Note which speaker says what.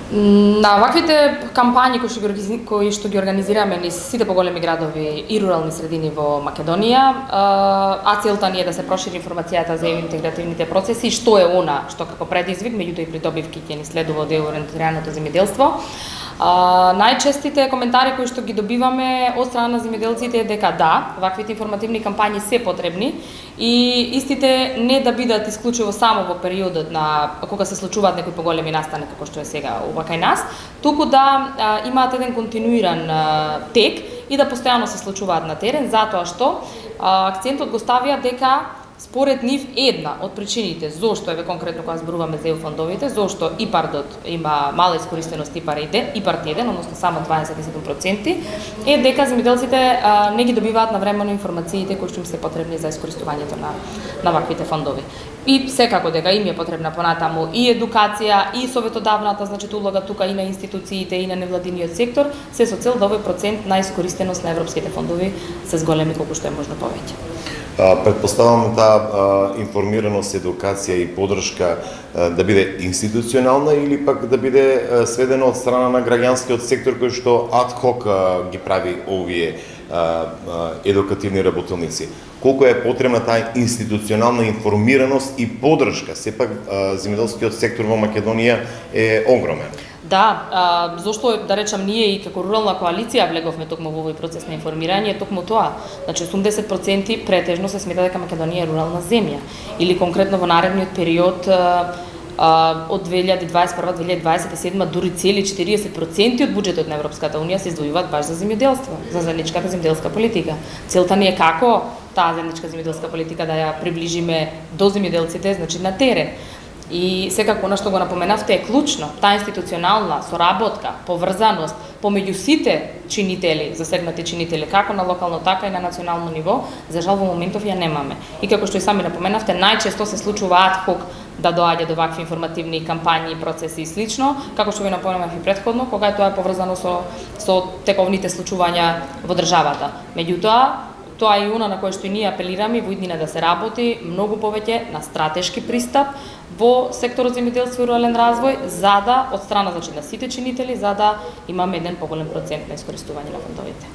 Speaker 1: На ваквите кампањи кои што ги организираме низ сите поголеми градови и рурални средини во Македонија, а целта ни е да се прошири информацијата за интегративните процеси и што е она што како предизвик, меѓутоа и придобивки ќе ни следува од ориентираното земјоделство. Најчестите коментари кои што ги добиваме од страна на земјоделците е дека да, ваквите информативни кампањи се потребни и истите не да бидат исклучиво само во периодот на кога се случуваат некои поголеми настани како што е сега кај нас, туку да имаат еден континуиран тек и да постојано се случуваат на терен, затоа што акцентот го ставија дека според нив една од причините зошто еве конкретно кога зборуваме за ЕУ фондовите, зошто ИПАРДот има мала искористеност ИПАРД 1, односно само 27%, е дека земјоделците не ги добиваат навремено информациите кои што им се потребни за искористувањето на ваквите фондови. И секако дека им е потребна понатаму и едукација, и советодавната, значи улога тука и на институциите и на невладиниот сектор, се со цел да овој процент на искористеност на европските фондови се зголеми колку што е можно повеќе.
Speaker 2: Предпоставам таа информираност, едукација и поддршка да биде институционална или пак да биде сведена од страна на граѓанскиот сектор кој што адхок ги прави овие едукативни работилници. Колку е потребна таа институционална информираност и поддршка? Сепак земјоделскиот сектор во Македонија е огромен.
Speaker 1: Да, зошто да речам ние и како рурална коалиција влеговме токму во овој процес на информирање, токму тоа. Значи 80% претежно се смета дека Македонија е рурална земја или конкретно во наредниот период од 2021-2027 дури цели 40% од буџетот на Европската унија се издвојуваат баш за земјоделство, за заедничката земјоделска политика. Целта ни е како таа заедничка земјоделска политика да ја приближиме до земјоделците, значи на терен. И секако она што го напоменавте е клучно, таа институционална соработка, поврзаност помеѓу сите чинители, засегнати чинители, како на локално, така и на национално ниво, за жал во моментов ја немаме. И како што и сами напоменавте, најчесто се случува адхок да доаѓа до вакви информативни кампањи, процеси и слично, како што ви напоменав и претходно, кога тоа е поврзано со тековните случувања во државата. Меѓутоа, тоа е и она на кое што и ние апелираме во иднина да се работи многу повеќе на стратешки пристап во секторот земјоделство и рурален развој, за да од страна на сите чинители, за да имаме еден поголем процент на искористување на фондовите.